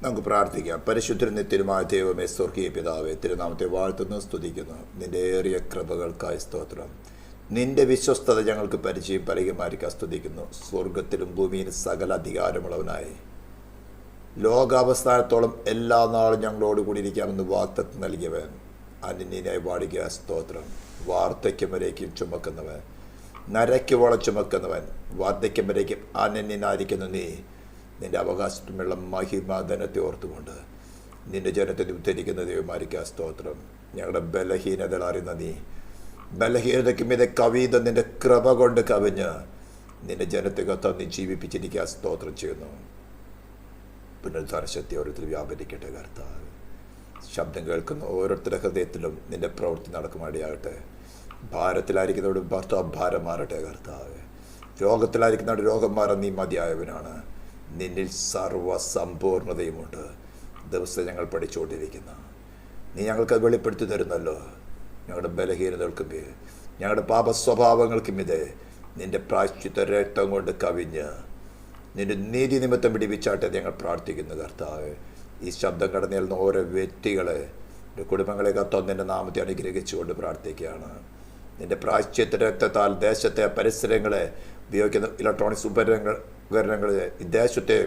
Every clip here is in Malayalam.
നമുക്ക് പ്രാർത്ഥിക്കാം. പരിശുദ്ധ നിത്യനുമായ ദൈവമേ, സ്വർഗീയ പിതാവേ, തിരുനാമത്തെ വാഴ്ത്തുന്നു, സ്തുതിക്കുന്നു. നിന്റെ ഏറിയ കൃപകൾക്കായി സ്തോത്രം. നിന്റെ വിശ്വസ്തത ഞങ്ങൾക്ക് പരിചയം പലകമാരിക്കാൻ സ്തുതിക്കുന്നു. സ്വർഗത്തിലും ഭൂമിയിലും സകല അധികാരമുള്ളവനായി ലോകാവസ്ഥാനത്തോളം എല്ലാ നാളും ഞങ്ങളോട് കൂടി ഇരിക്കാമെന്ന് വാഗ്ദത്തം നൽകിയവൻ, അന്യനായി വാടിക സ്തോത്രം. വാർദ്ധക്യം വരേക്കും ചുമക്കുന്നവൻ, നരയ്ക്കുവോളം ചുമക്കുന്നവൻ, വാർദ്ധക്യം വരേക്കും അനന്യനായിരിക്കുന്ന നീ നിന്റെ അവകാശത്തിനുള്ള മഹിമാധനത്തെ ഓർത്തുകൊണ്ട് നിന്റെ ജനത്തെ ഉദ്ധരിക്കുന്ന ദൈവമായിരിക്കുക സ്തോത്രം. ഞങ്ങളുടെ ബലഹീനതകൾ അറിയുന്ന നീ ബലഹീനതയ്ക്കും ഇത് കവിത നിന്റെ കൃപ കൊണ്ട് കവിഞ്ഞ് നിന്റെ ജനത്തെ നീ ജീവിപ്പിച്ചിരിക്കുക സ്തോത്രം ചെയ്യുന്നു. പുനരുദ്ധാര ശക്തി ഓരോരുത്തർ വ്യാപരിക്കട്ടെ കർത്താവ്. ശബ്ദം കേൾക്കുന്ന ഓരോരുത്തരുടെ ഹൃദയത്തിലും നിന്റെ പ്രവൃത്തി നടക്കുമാടിയാകട്ടെ. ഭാരത്തിലായിരിക്കുന്നവരുടെ ഭർത്താവ് ഭാരം മാറട്ടെ കർത്താവ്. രോഗത്തിലായിരിക്കുന്നവരുടെ രോഗം മാറാൻ നീ മതിയായവനാണ്. നിന്നിൽ സർവസമ്പൂർണതയുമുണ്ട്. ദിവസം ഞങ്ങൾ പഠിച്ചുകൊണ്ടിരിക്കുന്ന നീ ഞങ്ങൾക്ക് വെളിപ്പെടുത്തി തരുന്നല്ലോ. ഞങ്ങളുടെ ബലഹീനതകൾക്കും ഞങ്ങളുടെ പാപസ്വഭാവങ്ങൾക്കും ഇത് നിന്റെ പ്രായശ്ചിത്ത രക്തം കൊണ്ട് കവിഞ്ഞ് നിന്റെ നീതി നിമിത്തം പിടിവിച്ചാട്ടെ ഞങ്ങൾ പ്രാർത്ഥിക്കുന്നു കർത്താവ്. ഈ ശബ്ദം കടന്നേൽന്ന ഓരോ വ്യക്തികളെ, കുടുംബങ്ങളെ കർത്താവ് നിന്റെ നാമത്തെ അനുഗ്രഹിച്ചുകൊണ്ട് പ്രാർത്ഥിക്കുകയാണ്. നിന്റെ പ്രായശ്ചിത്ത രക്തത്താൽ ദേശത്തെ പരിസരങ്ങളെ ഉപയോഗിക്കുന്ന ഇലക്ട്രോണിക്സ് ഉപകരണങ്ങൾ, ഈ ദേശത്തെ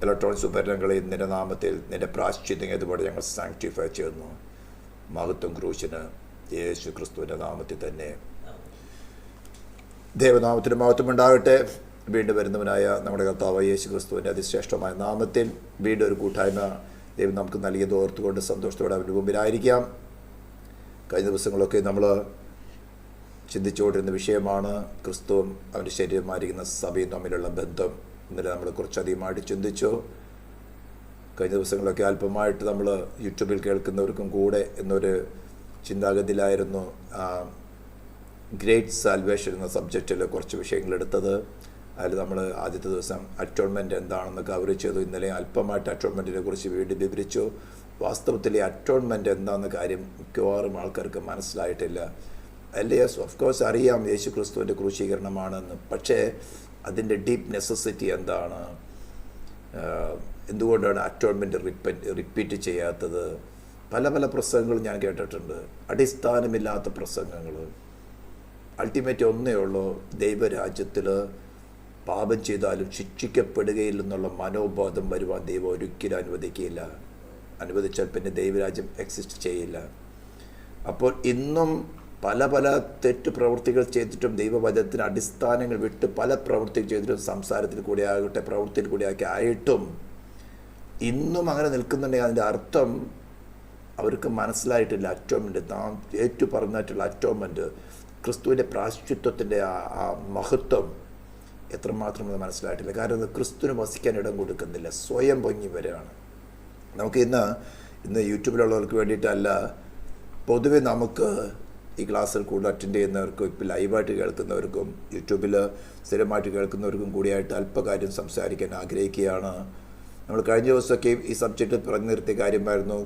ഇലക്ട്രോണിക്സ് ഉപകരണങ്ങളെ നിന്റെ നാമത്തിൽ നിന്റെ പ്രായശ്ചിത്തം ഇതുപോലെ ഞങ്ങൾ സാങ്ക്ടിഫൈ ചെയ്യുന്നു. മഹത്വം ക്രൂശിന് യേശു ക്രിസ്തുവിൻ്റെ നാമത്തിൽ തന്നെ. ദൈവനാമത്തിന് മഹത്വം ഉണ്ടാകട്ടെ. വീണ്ടും വരുന്നവനായ നമ്മുടെ കർത്താവ് യേശു ക്രിസ്തുവിൻ്റെ അതിശ്രേഷ്ഠമായ നാമത്തിൽ വീണ്ടും ഒരു കൂട്ടായ്മ ദൈവം നമുക്ക് നൽകിയത് ഓർത്തുകൊണ്ട് സന്തോഷത്തോടെ അവൻ്റെ മുമ്പിലായിരിക്കാം. കഴിഞ്ഞ ദിവസങ്ങളൊക്കെ നമ്മൾ ചിന്തിച്ചുകൊണ്ടിരുന്ന വിഷയമാണ് ക്രിസ്തുവും അവൻ്റെ ശരീരമായിരിക്കുന്ന സഭയും തമ്മിലുള്ള ബന്ധം. ഇന്നലെ നമ്മൾ കുറച്ചധികമായിട്ട് ചിന്തിച്ചു. കഴിഞ്ഞ ദിവസങ്ങളൊക്കെ അല്പമായിട്ട് നമ്മൾ യൂട്യൂബിൽ കേൾക്കുന്നവർക്കും കൂടെ എന്നൊരു ചിന്താഗതിയിലായിരുന്നു ഗ്രേറ്റ് സാൽവേഷൻ എന്ന സബ്ജക്റ്റിൽ കുറച്ച് വിഷയങ്ങളെടുത്തത്. അതിൽ നമ്മൾ ആദ്യത്തെ ദിവസം അറ്റോൺമെൻറ്റ് എന്താണെന്ന് കവർ ചെയ്തു. ഇന്നലെ അല്പമായിട്ട് അറ്റോൺമെൻറ്റിനെ കുറിച്ച് വീണ്ടും വിവരിച്ചു. വാസ്തവത്തിൽ ഈ അറ്റോൺമെൻറ്റ് എന്താണെന്ന കാര്യം മിക്കവാറും ആൾക്കാർക്ക് മനസ്സിലായിട്ടില്ല. അല്ലേ, ഓഫ് കോഴ്സ് അറിയാം യേശു ക്രിസ്തുവിൻ്റെ ക്രൂശീകരണമാണെന്ന്. പക്ഷേ അതിൻ്റെ ഡീപ്പ് നെസസിറ്റി എന്താണ്? എന്തുകൊണ്ടാണ് അറ്റോൺമെൻറ്റ് റിപ്പീറ്റ് ചെയ്യാത്തത്? പല പല പ്രസംഗങ്ങൾ ഞാൻ കേട്ടിട്ടുണ്ട്, അടിസ്ഥാനമില്ലാത്ത പ്രസംഗങ്ങൾ. അൾട്ടിമേറ്റ് ഒന്നേ ഉള്ളൂ, ദൈവരാജ്യത്തിൽ പാപം ചെയ്താലും ശിക്ഷിക്കപ്പെടുകയില്ലെന്നുള്ള മനോബോധം വരുവാൻ ദൈവം ഒരിക്കലും അനുവദിക്കുകയില്ല. അനുവദിച്ചാൽ പിന്നെ ദൈവരാജ്യം എക്സിസ്റ്റ് ചെയ്യില്ല. അപ്പോൾ ഇന്നും പല പല തെറ്റ് പ്രവൃത്തികൾ ചെയ്തിട്ടും ദൈവവചനത്തിന് അടിസ്ഥാനങ്ങൾ വിട്ട് പല പ്രവൃത്തികൾ ചെയ്തിട്ടും സംസാരത്തിൽ കൂടെ ആകട്ടെ പ്രവൃത്തിയിൽ കൂടെ ആയിട്ടും ഇന്നും അങ്ങനെ നിൽക്കുന്നുണ്ടെങ്കിൽ അതിൻ്റെ അർത്ഥം അവർക്ക് മനസ്സിലായിട്ടില്ല. അറ്റോൺമെൻറ്റ്, നാം ഏറ്റു പറഞ്ഞിട്ടുള്ള അറ്റോൺമെൻറ്റ്, ക്രിസ്തുവിൻ്റെ പ്രായശ്ചിത്വത്തിൻ്റെ ആ മഹത്വം എത്രമാത്രം അത് മനസ്സിലായിട്ടില്ല. കാരണം ക്രിസ്തുവിന് വസിക്കാൻ ഇടം കൊടുക്കുന്നില്ല, സ്വയം പൊങ്ങി വരികയാണ്. നമുക്ക് ഇന്ന് യൂട്യൂബിലുള്ളവർക്ക് വേണ്ടിയിട്ടല്ല, പൊതുവെ നമുക്ക് ഈ ക്ലാസ്സിൽ കൂടുതൽ അറ്റൻഡ് ചെയ്യുന്നവർക്കും ഇപ്പോൾ ലൈവായിട്ട് കേൾക്കുന്നവർക്കും യൂട്യൂബിൽ സ്ഥിരമായിട്ട് കേൾക്കുന്നവർക്കും കൂടിയായിട്ട് അല്പകാര്യം സംസാരിക്കാൻ ആഗ്രഹിക്കുകയാണ്. നമ്മൾ കഴിഞ്ഞ ദിവസമൊക്കെ ഈ സബ്ജക്റ്റ് പറഞ്ഞു നിർത്തിയ കാര്യമായിരുന്നു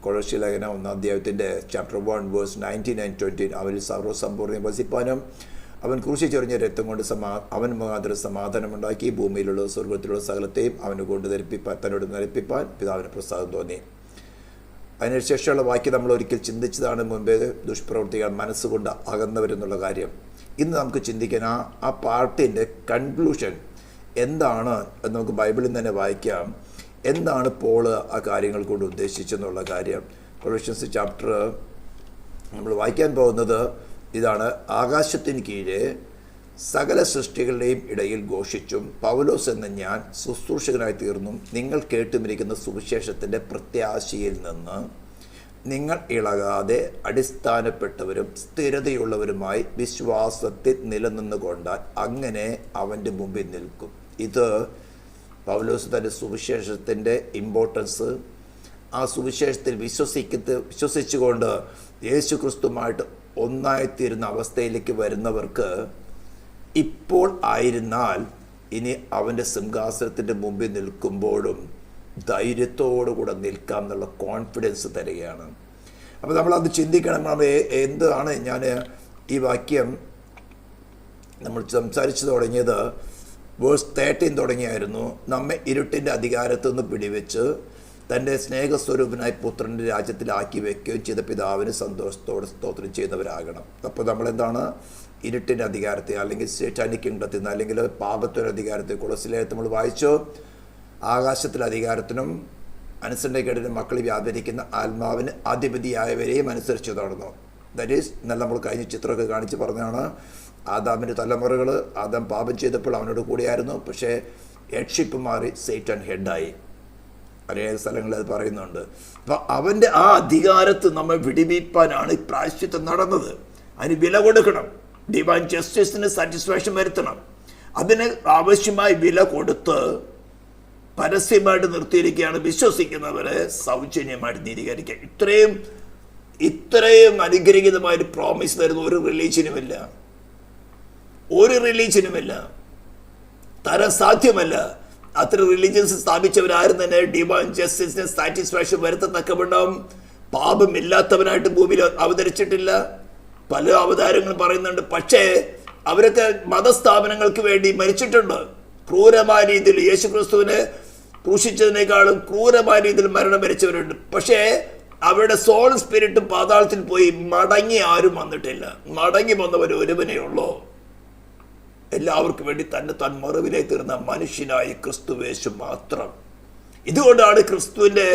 കൊളോസ്യ ലേഖനം 1 അധ്യായത്തിൻ്റെ ചാപ്റ്റർ 1 വേഴ്സ് 19 and 20. അവരിൽ സർവ്വസമ്പൂർണ്ണ വസിപ്പാനും അവൻ ക്രൂശി ചൊരിഞ്ഞ രക്തം കൊണ്ട് അവൻ മുഖാന്തരം സമാധാനമുണ്ടാക്കി ഭൂമിയിലുള്ള സ്വർഗത്തിലുള്ള സകലത്തെയും അവന് കൊണ്ട് തന്നോട് ധരിപ്പിപ്പാൻ പിതാവിന് പ്രസാദം തോന്നി. അതിനുശേഷമുള്ള വാക്യം നമ്മൾ ഒരിക്കൽ ചിന്തിച്ചതാണ് മുൻപേ, ദുഷ്പ്രവൃത്തികൾ മനസ്സുകൊണ്ട് അകന്നവരെന്നുള്ള കാര്യം. ഇന്ന് നമുക്ക് ചിന്തിക്കാൻ ആ പാർട്ടിൻ്റെ കൺക്ലൂഷൻ എന്താണ് എന്ന് നമുക്ക് ബൈബിളിൽ തന്നെ വായിക്കാം. എന്താണ് പോള് ആ കാര്യങ്ങൾ കൊണ്ട് ഉദ്ദേശിച്ചെന്നുള്ള കാര്യം കൊളോഷ്യൻസ് ചാപ്റ്റർ നമ്മൾ വായിക്കാൻ പോകുന്നത് ഇതാണ്. ആകാശത്തിന് കീഴെ സകല സൃഷ്ടികളുടെയും ഇടയിൽ ഘോഷിച്ചും പൗലോസ് എന്ന ഞാൻ ശുശ്രൂഷകനായി തീർന്നും നിങ്ങൾ കേട്ടുമിരിക്കുന്ന സുവിശേഷത്തിൻ്റെ പ്രത്യാശയിൽ നിന്ന് നിങ്ങൾ ഇളകാതെ അടിസ്ഥാനപ്പെട്ടവരും സ്ഥിരതയുള്ളവരുമായി വിശ്വാസത്തിൽ നിലനിന്നുകൊണ്ടാൽ അങ്ങനെ അവൻ്റെ മുമ്പിൽ നിൽക്കും. ഇത് പൗലോസ് തൻ്റെ സുവിശേഷത്തിൻ്റെ ഇമ്പോർട്ടൻസ്, ആ സുവിശേഷത്തിൽ വിശ്വസിച്ചുകൊണ്ട് യേശു ക്രിസ്തുവുമായിട്ട് ഒന്നായിത്തീരുന്ന അവസ്ഥയിലേക്ക് വരുന്നവർക്ക് ഇപ്പോൾ ആയിരുന്നാൽ ഇനി അവൻ്റെ സിംഹാസനത്തിൻ്റെ മുമ്പിൽ നിൽക്കുമ്പോഴും ധൈര്യത്തോടുകൂടെ നിൽക്കാം എന്നുള്ള കോൺഫിഡൻസ് തരികയാണ്. അപ്പോൾ നമ്മളത് ചിന്തിക്കണം. എന്താണ് ഞാൻ ഈ വാക്യം നമ്മൾ സംസാരിച്ചു തുടങ്ങിയത്? വേഴ്സ് 13 തുടങ്ങിയായിരുന്നു. നമ്മെ ഇരുട്ടിൻ്റെ അധികാരത്തിൽ നിന്ന് പിടിവെച്ച് തൻ്റെ സ്നേഹസ്വരൂപനായി പുത്രൻ്റെ രാജ്യത്തിലാക്കി വെക്കുകയും ചെയ്ത പിതാവിന് സന്തോഷത്തോടെ സ്തോത്രം ചെയ്യുന്നവരാകണം. അപ്പോൾ നമ്മളെന്താണ്? ഇരുട്ടിൻ്റെ അധികാരത്തെ, അല്ലെങ്കിൽ സേറ്റാനിക് കിങ്ഡത്തിൽ നിന്ന്, അല്ലെങ്കിൽ പാപത്തിൻ്റെ അധികാരത്തെ. കൊളോസ്യർ നമ്മൾ വായിച്ചു, ആകാശത്തിലെ അധികാരത്തിനും അനുസരണക്കേടിനും മക്കൾ വ്യാപരിക്കുന്ന ആത്മാവിന് അധിപതിയായവരെയും അനുസരിച്ച് നടന്നു. ദാറ്റ് ഈസ്, എന്നാൽ നമ്മൾ കഴിഞ്ഞ ചിത്രമൊക്കെ കാണിച്ച് പറഞ്ഞാണ്, ആദാമിൻ്റെ തലമുറകൾ, ആദാം പാപം ചെയ്തപ്പോൾ അവനോട് കൂടിയായിരുന്നു, പക്ഷേ ഹെഡ്ഷിപ്പ് മാറി സേറ്റൻ ഹെഡായി. അനേക സ്ഥലങ്ങളിൽ അത് പറയുന്നുണ്ട്. അപ്പം അവൻ്റെ ആ അധികാരത്ത് നമ്മെ വിടിവിപ്പാനാണ് പ്രായശ്ചിത്തം നടന്നത്. അതിന് വില കൊടുക്കണം, ഡിവൈൻ ജസ്റ്റിസിന് സാറ്റിസ്ഫാക്ഷൻ വരുത്തണം. അതിന് ആവശ്യമായി വില കൊടുത്ത് പരസ്യമായിട്ട് നിർത്തിയിരിക്കുകയാണ് വിശ്വസിക്കുന്നവരെ സൗജന്യമായിട്ട് നീതീകരിക്കുക. ഇത്രയും അനുഗ്രഹീതമായൊരു പ്രോമിസ് തരുന്ന ഒരു റിലീജിയനുമില്ല, തരാൻ സാധ്യമല്ല. അത്ര റിലീജിയൻസ് സ്ഥാപിച്ചവരാരും തന്നെ ഡിവൈൻ ജസ്റ്റിസിന് സാറ്റിസ്ഫാക്ഷൻ വരുത്തത്തക്കവണ്ണം പാപമില്ലാത്തവനായിട്ട് ഭൂമിയിൽ അവതരിച്ചിട്ടില്ല. പല അവതാരങ്ങളും പറയുന്നുണ്ട്. പക്ഷേ അവരൊക്കെ മതസ്ഥാപനങ്ങൾക്ക് വേണ്ടി മരിച്ചിട്ടുണ്ട്. ക്രൂരമായ രീതിയിൽ യേശുക്രിസ്തുവിനെ ക്രൂശിച്ചതിനേക്കാളും ക്രൂരമായ രീതിയിൽ മരണം വരിച്ചവരുണ്ട്. പക്ഷേ അവരുടെ സോൾ സ്പിരിറ്റും പാതാളത്തിൽ പോയി മടങ്ങി ആരും വന്നിട്ടില്ല. മടങ്ങി വന്നവർ ഒരുവനേ ഉള്ളൂ. എല്ലാവർക്കും വേണ്ടി തന്നെ താൻ മറുവിലെ തീർന്ന മനുഷ്യനായി ക്രിസ്തുവേശു മാത്രം. ഇതുകൊണ്ടാണ് ക്രിസ്തുവിൻ്റെ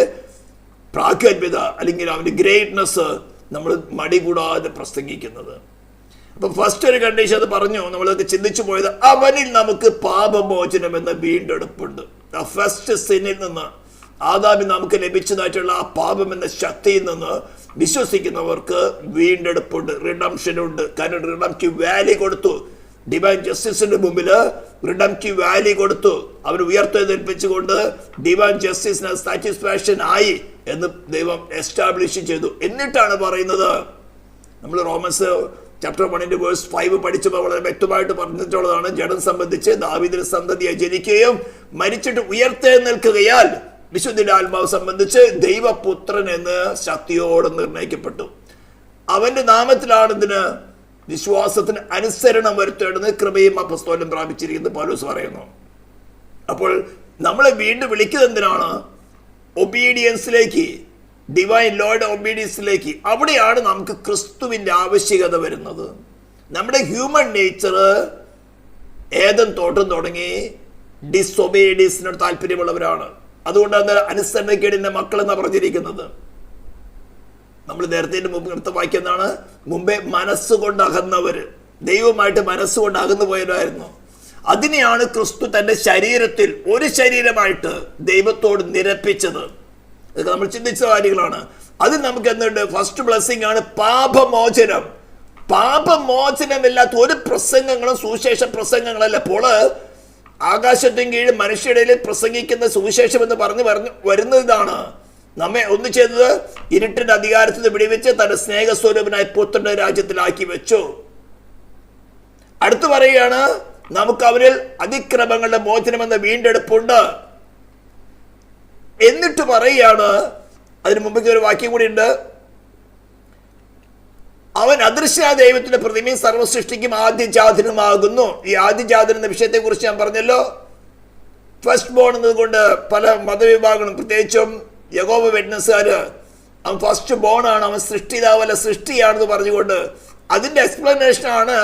പ്രാഗൽഭ്യത, അല്ലെങ്കിൽ അവൻ്റെ ഗ്രേറ്റ്നെസ് നമ്മൾ മടി കൂടാതെ പ്രസംഗിക്കുന്നത്. അപ്പം ഫസ്റ്റ് ഒരു കണ്ടീഷൻ അത് പറഞ്ഞു, നമ്മളൊക്കെ ചിന്തിച്ചു പോയത്, അവനിൽ നമുക്ക് പാപമോചനം എന്ന വീണ്ടെടുപ്പുണ്ട്. ആ ഫസ്റ്റ് സിന്നിൽ നിന്ന്, ആദാമിൽ നമുക്ക് ലഭിച്ചതായിട്ടുള്ള ആ പാപം എന്ന ശക്തിയിൽ നിന്ന് വിശ്വസിക്കുന്നവർക്ക് വീണ്ടെടുപ്പുണ്ട്, റിഡംഷൻ ഉണ്ട്. കാരണം റിഡംറ്റീവ് വാല്യൂ കൊടുത്തു. ഡിവൈൻ ജസ്റ്റിസിന്റെ മുമ്പിൽ റിഡംറ്റീവ് വാല്യൂ കൊടുത്തു. അവർ ഉയർത്തെഴുന്നേൽപ്പിച്ചുകൊണ്ട് ഡിവൈൻ ജസ്റ്റിസിന് സാറ്റിസ്ഫാക്ഷൻ ആയി എന്ന് ദൈവം എസ്റ്റാബ്ലിഷ് ചെയ്തു. എന്നിട്ടാണ് പറയുന്നത്, നമ്മൾ റോമൻസ് ചാപ്റ്റർ 1 വേഴ്സ് 5 പഠിച്ചപ്പോൾ വളരെ വ്യക്തമായിട്ട് പറഞ്ഞിട്ടുള്ളതാണ്, ജഡം സംബന്ധിച്ച് ദാവീദിന്റെ സന്തതിയെ ജനിക്കുകയും മരിച്ചിട്ട് ഉയർത്തെഴുന്നേൽക്കുകയാൽ വിശുദ്ധിയുടെ ആത്മാവ് സംബന്ധിച്ച് ദൈവപുത്രൻ എന്ന് ശക്തിയോടെ നിർണയിക്കപ്പെട്ടു. അവന്റെ നാമത്തിലാണ് ഇതിന് വിശ്വാസത്തിന് അനുസരണം വരുത്തേണ്ടത് കൃപയും അപ്പസ്തോലം പ്രാപിച്ചിരിക്കുന്നത് പൗലോസ് പറയുന്നു. അപ്പോൾ നമ്മളെ വീണ്ടും വിളിക്കുന്നത് എന്തിനാണ്? ഒബീഡിയൻസിലേക്ക്, ഡിവൈൻ ലോയുടെ ഒബീഡിയൻസിലേക്ക്. അവിടെയാണ് നമുക്ക് ക്രിസ്തുവിൻ്റെ ആവശ്യകത വരുന്നത്. നമ്മുടെ ഹ്യൂമൻ നേച്ചർ ഏദൻ തോട്ടം തുടങ്ങി ഡിസൊബീഡിയൻസിനോട് താല്പര്യമുള്ളവരാണ്. അതുകൊണ്ടാണ് അനുസരണക്കേടിന്റെ മക്കൾ എന്നാണ് പറഞ്ഞിരിക്കുന്നത്. നമ്മൾ നേരത്തെ മുമ്പ് എടുത്ത് വായിക്കുന്നതാണ്, മുമ്പേ മനസ്സുകൊണ്ട് അകന്നവര്, ദൈവമായിട്ട് മനസ്സുകൊണ്ട് അകന്നു പോയവരായിരുന്നു. അതിനെയാണ് ക്രിസ്തു തന്റെ ശരീരത്തിൽ ഒരു ശരീരമായിട്ട് ദൈവത്തോട് നിരപ്പിച്ചത്. ഇതൊക്കെ നമ്മൾ ചിന്തിച്ച കാര്യങ്ങളാണ്. അത് നമുക്ക് എന്തുണ്ട്? ഫസ്റ്റ് ബ്ലെസ്സിംഗ് ആണ് പാപമോചനം. പാപമോചനമില്ലാത്ത ഒരു പ്രസംഗങ്ങളും സുവിശേഷ പ്രസംഗങ്ങളല്ല. അപ്പോൾ ആകാശത്തിന് കീഴിൽ മനുഷ്യരുടെ പ്രസംഗിക്കുന്ന സുവിശേഷം എന്ന് പറഞ്ഞു വരുന്നത് ഇതാണ്. നമ്മെ ഒന്ന് ചെയ്തത് ഇരുട്ടിന്റെ അധികാരത്തിൽ വിടിവെച്ച് തന്റെ സ്നേഹസ്വരൂപനായി പുത്രന്റെ രാജ്യത്തിലാക്കി വെച്ചു. അടുത്ത് പറയുകയാണ്, നമുക്ക് അവരിൽ അതിക്രമങ്ങളുടെ മോചനം എന്ന വീണ്ടെടുപ്പുണ്ട്. എന്നിട്ട് പറയുകയാണ്, അതിന് മുമ്പ് ഒരു വാക്യം കൂടി ഉണ്ട്, അവൻ അദൃശ്യനായ ദൈവത്തിന്റെ പ്രതിമയും സർവ്വസൃഷ്ടിക്കും ആദ്യജാതനുമാകുന്നു. ഈ ആദ്യജാതൻ എന്ന വിഷയത്തെ കുറിച്ച് ഞാൻ പറഞ്ഞല്ലോ. ഫസ്റ്റ് ബോൺ എന്നതുകൊണ്ട് പല മതവിഭാഗങ്ങളും, പ്രത്യേകിച്ചും യഹോവ വിറ്റ്നസ്സുകാര്, അവൻ ഫസ്റ്റ് ബോൺ ആണ്, അവൻ സൃഷ്ടിതാവല്ല സൃഷ്ടിയാണെന്ന് പറഞ്ഞുകൊണ്ട് അതിന്റെ എക്സ്പ്ലനേഷൻ ആണ്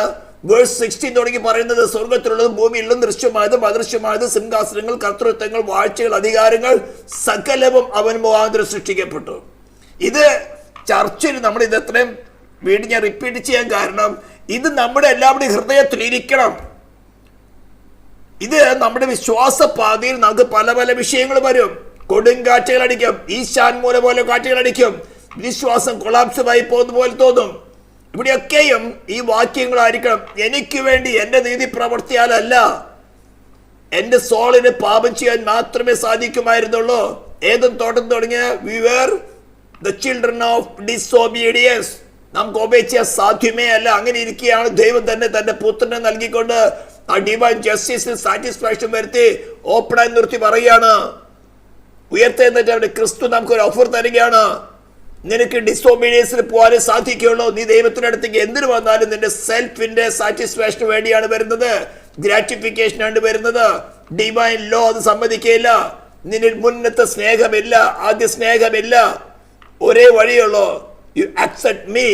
വേഴ്സ് 16 തുടങ്ങി പറയുന്നത്. സ്വർഗത്തിലുള്ളതും ഭൂമിയിലുള്ളതും ദൃശ്യമായതും അദൃശ്യമായതും സിംഹാസനങ്ങൾ, കർത്തൃത്വങ്ങൾ, വാഴ്ചകൾ, അധികാരങ്ങൾ സകലവും അവൻ മുഖാന്തരം സൃഷ്ടിക്കപ്പെട്ടു. ഇത് ചർച്ചയിൽ നമ്മൾ ഇത് എത്രയും വീണ്ടും ഞാൻ റിപ്പീറ്റ് ചെയ്യാൻ കാരണം, ഇത് നമ്മുടെ എല്ലാവരുടെയും ഹൃദയത്തിൽ ഇരിക്കണം. ഇത് നമ്മുടെ വിശ്വാസ പാതയിൽ നമുക്ക് പല പല വിഷയങ്ങൾ വരും. കൊടുങ്കാറ്റുകൾ അടിക്കും, ഈശാൻമൂല പോലെ കാറ്റുകൾ അടിക്കും, വിശ്വാസം കൊളാപ്സമായി പോകുന്ന പോലെ തോന്നും. ഇവിടെയൊക്കെയും ഈ വാക്യങ്ങളായിരിക്കണം, എനിക്ക് വേണ്ടി എൻ്റെ നീതി പ്രവർത്തിയാലല്ല, എൻ്റെ സോളിന് പാപം ചെയ്യാൻ മാത്രമേ സാധിക്കുമായിരുന്നുള്ളൂ. ഏതും തോട്ടം തുടങ്ങിയ we were the children of disobedience. നമുക്ക് ഒബേ ചെയ്യാൻ സാധ്യമേ അല്ല. അങ്ങനെ ഇരിക്കുകയാണ് ദൈവം തന്നെ തന്റെ പുത്രനെ നൽകിക്കൊണ്ട് ആ ഡിവൈൻ ജസ്റ്റിസിൽ സാറ്റിസ്ഫാക്ഷൻ വരുത്തി ഓപ്പണായി നിർത്തി പറയുകയാണ്, ഉയർത്തെഴുന്നേറ്റ് അവന്റെ ക്രിസ്തു നമുക്കൊരു ഓഫർ തരികയാണ്. നിനക്ക് ഡിസോബീഡിയൻസിൽ പോകാനേ സാധിക്കുകയുള്ളൂ. നീ ദൈവത്തിന്റെ അടുത്തേക്ക് എന്തിനു വന്നാലും നിന്റെ സെൽഫിന്റെ സാറ്റിസ്ഫാക്ഷന് വേണ്ടിയാണ് വരുന്നത്. ഗ്രാറ്റിഫിക്കേഷനാണ് വരുന്നത്. ഡിവൈൻ ലോ അത് സമ്മതിക്കില്ല. നിന്നിൽ മുന്നത്തെ സ്നേഹമില്ല, ആദ്യ സ്നേഹമില്ല. ഒരേ വഴിയുള്ളൂ, യു അക്സെപ്റ്റ് മീ.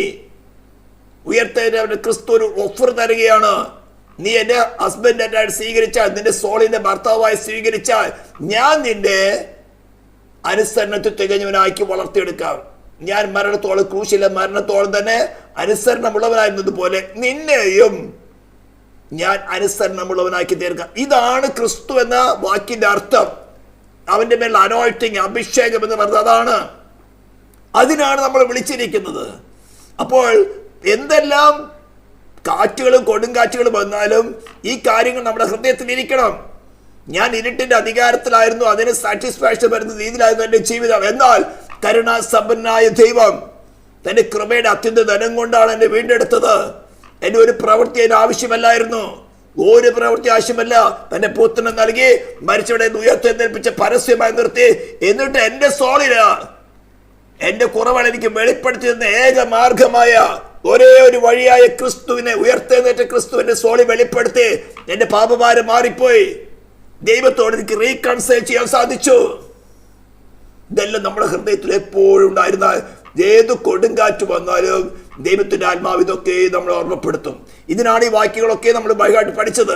ഉയർത്തവരുടെ ക്രിസ്തു ഒരു ഓഫർ തരികയാണ്. നീ എന്റെ ഹസ്ബൻഡായിട്ട് സ്വീകരിച്ചാൽ, നിന്റെ സോളിന്റെ ഭർത്താവായി സ്വീകരിച്ചാൽ, ഞാൻ നിന്റെ അനുസരണത്തിൽ തികഞ്ഞവനാക്കി വളർത്തിയെടുക്കാം. ഞാൻ മരണത്തോളം, ക്രൂശിലെ മരണത്തോളം തന്നെ അനുസരണമുള്ളവനായിരുന്നത് പോലെ നിന്നെയും ഞാൻ അനുസരണമുള്ളവനാക്കി തീർക്കാം. ഇതാണ് ക്രിസ്തു എന്ന വാക്കിന്റെ അർത്ഥം. അവന്റെ മേൽ അനോയിറ്റിങ്, അഭിഷേകം എന്ന് പറഞ്ഞത് അതാണ്. അതിനാണ് നമ്മൾ വിളിച്ചിരിക്കുന്നത്. അപ്പോൾ എന്തെല്ലാം കാറ്റുകളും കൊടുങ്കാറ്റുകളും വന്നാലും ഈ കാര്യങ്ങൾ നമ്മുടെ ഹൃദയത്തിൽ ഇരിക്കണം. ഞാൻ ഇരുട്ടിന്റെ അധികാരത്തിലായിരുന്നു, അതിന് സാറ്റിസ്ഫാക്ഷൻ വരുന്ന രീതിയിലായിരുന്നു എൻ്റെ ജീവിതം. എന്നാൽ കരുണാസമ്പന്നനായ ദൈവം തന്റെ കൃപയുടെ അത്യന്ത ധനം കൊണ്ടാണ് എന്നെ വീണ്ടെടുത്തത്. എന്റെ ഒരു പ്രവൃത്തി അതിന് ആവശ്യമല്ലായിരുന്നു, ഒരു പ്രവൃത്തി ആവശ്യമല്ല. തന്റെ പുത്രനെ നൽകി മരിച്ചവരെ ഉയർത്തെഴുന്നേൽപ്പിച്ച് പരസ്യമായി നിർത്തി. എന്നിട്ട് എന്റെ സോളില് എന്റെ കുറവുകൾ എനിക്ക് വെളിപ്പെടുത്തി തന്ന ഏക മാർഗമായ ഒരേ ഒരു വഴിയായ ക്രിസ്തുവിനെ, ഉയർത്തെഴുന്നേറ്റ ക്രിസ്തുവിന്റെ സോളി വെളിപ്പെടുത്തി എന്റെ പാപഭാരം മാറിപ്പോയി. ദൈവത്തോട് എനിക്ക് റീകൺസൈൽ ചെയ്യാൻ സാധിച്ചു. ഇതെല്ലാം നമ്മുടെ ഹൃദയത്തിൽ എപ്പോഴും ഉണ്ടായിരുന്ന ഏത് കൊടുങ്കാറ്റ് വന്നാലും ദൈവത്തിന്റെ ആത്മാവ് ഇതൊക്കെ നമ്മൾ ഓർമ്മപ്പെടുത്തും. ഇതിനാണ് ഈ വാക്യങ്ങളൊക്കെ നമ്മൾ ബൈഹാർട്ട് പഠിച്ചത്.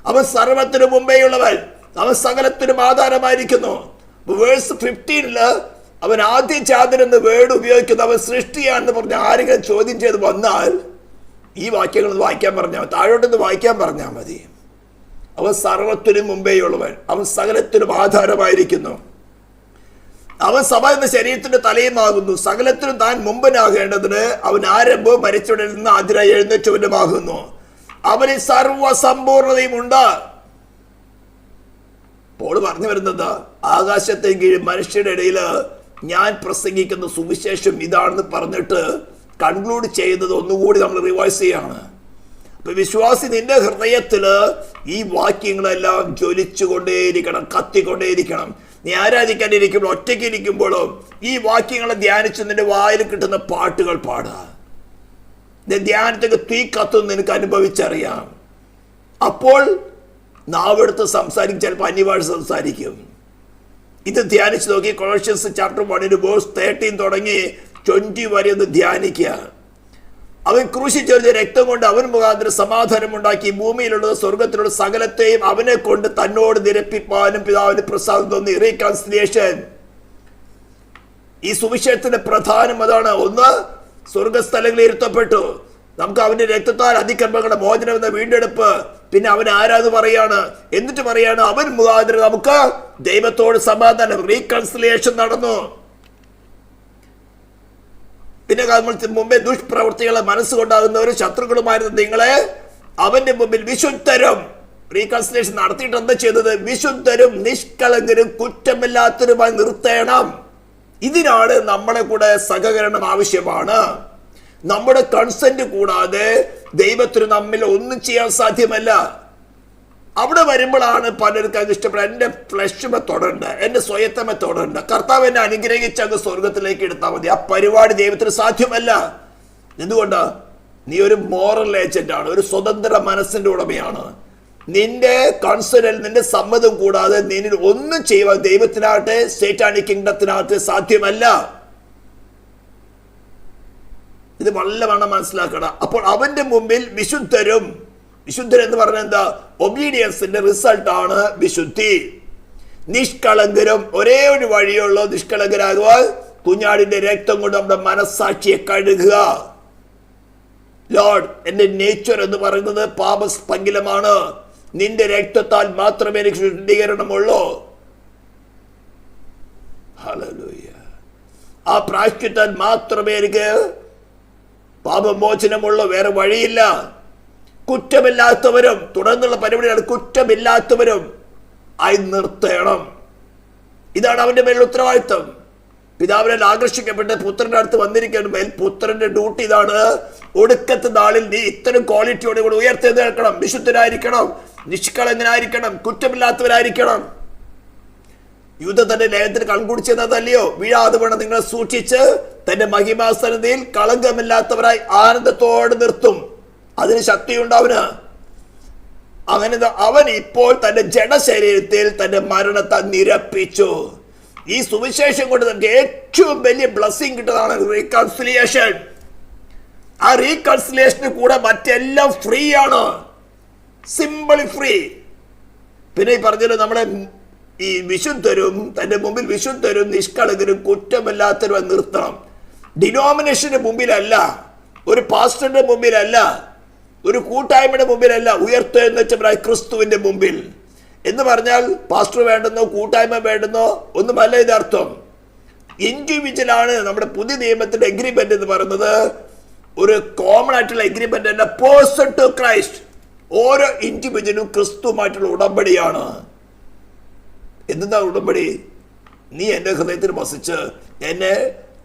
അവൻ സർവത്തിനു മുമ്പേയുള്ളവൻ, അവൻ സകലത്തിനും ആധാരമായിരിക്കുന്നു. വേഴ്സ് 15 അവൻ ആദ്യ ജാതൻ എന്ന് വേർഡ് ഉപയോഗിക്കുന്നു. അവൻ സൃഷ്ടിയാണെന്ന് പറഞ്ഞ ആരെങ്കിലും ചോദ്യം ചെയ്ത് വന്നാൽ ഈ വാക്യങ്ങൾ വായിക്കാൻ പറഞ്ഞാൽ, താഴോട്ടൊന്ന് വായിക്കാൻ പറഞ്ഞാൽ മതി. അവൻ സർവത്തിനും മുമ്പേയുള്ളവൻ, അവൻ സകലത്തിനും ആധാരമായിരിക്കുന്നു. അവൻ സഭ എന്ന ശരീരത്തിന്റെ തലയുമാകുന്നു. സകലത്തിനും താൻ മുമ്പനാകേണ്ടതിന് അവൻ ആരംഭവും മരിച്ചവരിൽ നിന്ന് ആദ്യമായി എഴുന്നേറ്റവനുമാകുന്നു. അവന് സർവസമ്പൂർണതയും ഉണ്ട്. പോൾ പറഞ്ഞു വരുന്നത്, ആകാശത്തെ കീഴിൽ മനുഷ്യരുടെ ഇടയിൽ ഞാൻ പ്രസംഗിക്കുന്ന സുവിശേഷം ഇതാണെന്ന് പറഞ്ഞിട്ട് കൺക്ലൂഡ് ചെയ്യുന്നത് ഒന്നുകൂടി നമ്മൾ റിവൈസ് ചെയ്യാണ്. അപ്പൊ വിശ്വാസി, നിന്റെ ഹൃദയത്തില് ഈ വാക്യങ്ങളെല്ലാം ജ്വലിച്ചുകൊണ്ടേയിരിക്കണം, കത്തിക്കൊണ്ടേയിരിക്കണം. നീ ആരാധിക്കാനിരിക്കുമ്പോൾ, ഒറ്റയ്ക്ക് ഇരിക്കുമ്പോഴും ഈ വാക്യങ്ങളെ ധ്യാനിച്ച് നിന്റെ വായിൽ കിട്ടുന്ന പാട്ടുകൾ പാടുക. ധ്യാനത്തൊക്കെ തീ കത്തും നിനക്ക് അനുഭവിച്ചറിയാം. അപ്പോൾ നാവെടുത്ത് സംസാരിക്കും, ചിലപ്പോൾ അന്യഭാഷ സംസാരിക്കും. ഇത് ധ്യാനിച്ച് നോക്കി. കൊളോഷ്യൻസ് ചാപ്റ്റർ 1 വേഴ്സ് 13 തുടങ്ങി 20 വരെ ഒന്ന് ധ്യാനിക്കുക. അവൻ ക്രൂശിച്ചെറിഞ്ഞ രക്തം കൊണ്ട് അവൻ മുഖാന്തരം സമാധാനം ഉണ്ടാക്കി ഭൂമിയിലുള്ളത് സ്വർഗത്തിലുള്ള സകലത്തെയും അവനെ കൊണ്ട് തന്നോട് നിരപ്പിപ്പാനും പിതാവിന് പ്രസാദം തോന്നി. റീകൺസിലിയേഷൻ. ഈ സുവിശേഷത്തിന്റെ പ്രധാനം അതാണ്. ഒന്ന്, സ്വർഗസ്ഥലങ്ങളിൽ ഇരുത്തപ്പെട്ടു. നമുക്ക് അവന്റെ രക്തത്താൽ അതിക്രമങ്ങളുടെ മോചനം എന്ന വീണ്ടെടുപ്പ്. പിന്നെ അവൻ ആരാന്ന് പറയാണ്. എന്നിട്ട് പറയാണ്, അവൻ മുഖാന്തരം നമുക്ക് ദൈവത്തോട് സമാധാനം, റീകൺസിലിയേഷൻ നടന്നു. പിന്നെ മുമ്പേ ദുഷ്പ്രവൃത്തികളെ മനസ്സുകൊണ്ടാകുന്നവരും ശത്രുക്കളുമായിരുന്ന നിങ്ങളെ അവന്റെ മുമ്പിൽ വിശുദ്ധരും, റീകൺസിലിയേഷൻ നടത്തിയിട്ട് എന്താ ചെയ്തത്? വിശുദ്ധരും നിഷ്കളങ്കരും കുറ്റമില്ലാത്തവരുമായി നിർത്തേണം. ഇതിനാണ് നമ്മളെ കൂടെ സഹകരണം ആവശ്യമാണ്. നമ്മുടെ കൺസെന്റ് കൂടാതെ ദൈവത്തിന് നമ്മിൽ ഒന്നും ചെയ്യാൻ സാധ്യമല്ല. അവിടെ വരുമ്പോഴാണ് പലർക്കും അത് ഇഷ്ടപ്പെടുക. എൻ്റെ ഫ്ലഷമെ തൊടണ്ട, എൻ്റെ സ്വയത്തമെ തൊടണ്ട, കർത്താവ് എന്നെ അനുഗ്രഹിച്ച് അങ്ങ് സ്വർഗത്തിലേക്ക് എടുത്താൽ മതി. ആ പരിപാടി ദൈവത്തിന് സാധ്യമല്ല. എന്തുകൊണ്ടാ? നീ ഒരു മോറൽ ഏജന്റാണ്, ഒരു സ്വതന്ത്ര മനസ്സിന്റെ ഉടമയാണ്. നിന്റെ കൺസെന്റ്, നിന്റെ സമ്മതം കൂടാതെ നിന്നിൽ ഒന്നും ചെയ്യുവാൻ ദൈവത്തിനാകട്ടെ സേറ്റാനിക് കിങ്ഡത്തിനാകട്ടെ സാധ്യമല്ല. ഇത് വല്ലവണ്ണം മനസ്സിലാക്കണം. അപ്പോൾ അവന്റെ മുമ്പിൽ വിശുദ്ധരും, വിശുദ്ധരെന്ന് പറഞ്ഞാൽ എന്താ? ഒബീഡിയൻസിന്റെ റിസൾട്ട് ആണ് വിശുദ്ധി. നിഷ്കളങ്കരും, ഒരേ ഒരു വഴിയുള്ളൂ നിഷ്കളങ്കരാകുവാൻ, കുഞ്ഞാടിന്റെ രക്തം കൊണ്ട് നമ്മുടെ മനസ്സാക്ഷിയെ കഴുകുക. ലോർഡ്, എന്റെ നേച്ചർ എന്ന് പറയുന്നത് പാപസ്പങ്കിലമാണ്. നിന്റെ രക്തത്താൽ മാത്രമേ എനിക്ക് ശുദ്ധീകരണമുള്ളൂ. ഹല്ലേലൂയ. ആ പ്രായശ്ചിത്താൽ മാത്രമേ എനിക്ക് പാപമോചനമുള്ളൂ, വേറെ വഴിയില്ല. കുറ്റമില്ലാത്തവരും, തുടർന്നുള്ള പരിപാടിയാണ് കുറ്റമില്ലാത്തവരും ആയി നിർത്തണം. ഇതാണ് അവന്റെ മേലുള്ള ഉത്തരവാദിത്വം. പിതാവിനെ ആകർഷിക്കപ്പെട്ട് പുത്രന്റെ അടുത്ത് വന്നിരിക്കുന്ന മേൽ പുത്രന്റെ ഡ്യൂട്ടി ഇതാണ്. ഒടുക്കത്തെ നാളിൽ നീ ഇത്തരം ക്വാളിറ്റിയോടെ കൂടെ ഉയർത്തെഴുന്നേൽക്കണം. വിശുദ്ധരായിരിക്കണം, നിഷ്കളങ്കനായിരിക്കണം, കുറ്റമില്ലാത്തവരായിരിക്കണം. യൂദ തന്റെ ലേഖനത്തിന് കൺകുടിച്ചതല്ലയോ? വീഴാതെ വേണം നിങ്ങളെ സൂക്ഷിച്ച് തന്റെ മഹിമാസനതയിൽ കളങ്കമില്ലാത്തവരായി ആനന്ദത്തോടെ നിർത്തും. അതിന് ശക്തിയുണ്ടാവന്. അങ്ങനെ അവൻ ഇപ്പോൾ തന്റെ ജഡശരീരത്തിൽ തന്റെ മരണത്തെ നിരപ്പിച്ചു. ഈ സുവിശേഷം കൊണ്ട് നമുക്ക് ഏറ്റവും വലിയ ബ്ലെസ്സിങ് കിട്ടുന്നതാണ് റീകൺസിലിയേഷൻ. ആ റീകൺസിലിയേഷന് കൂടെ മറ്റെല്ലാം ഫ്രീ ആണ്, സിമ്പിളി ഫ്രീ. പിന്നെ ഈ പറഞ്ഞല്ലോ, നമ്മളെ ഈ വിശുദ്ധരും തന്റെ മുമ്പിൽ വിശുദ്ധരും നിഷ്കളങ്കരും കുറ്റമില്ലാത്തവരും നിർത്തണം. ഡിനോമിനേഷന്റെ മുമ്പിലല്ല, ഒരു പാസ്റ്ററിന്റെ മുമ്പിലല്ല, ഒരു കൂട്ടായ്മയുടെ മുമ്പിലല്ല, ഉയർത്തെഴുന്നേറ്റവനായ ക്രിസ്തുവിന്റെ മുമ്പിൽ. എന്ന് പറഞ്ഞാൽ പാസ്റ്റർ വേണ്ടെന്നോ കൂട്ടായ്മ വേണ്ടെന്നോ ഒന്നുമല്ല ഇതർത്ഥം. ഇൻഡിവിജ്വലാണ് നമ്മുടെ പുതിയ നിയമത്തിന്റെ എഗ്രിമെന്റ് എന്ന് പറയുന്നത്. ഒരു കോമൺ ആയിട്ടുള്ള എഗ്രിമെന്റ് അല്ല, പേഴ്സൺ ടു ക്രൈസ്റ്റ്. ഓരോ ഇൻഡിവിജ്വലും ക്രിസ്തുവുമായിട്ടുള്ള ഉടമ്പടിയാണ്. എന്താ ഉടമ്പടി? നീ എൻ്റെ ഹൃദയത്തിൽ വസിച്ച് എന്നെ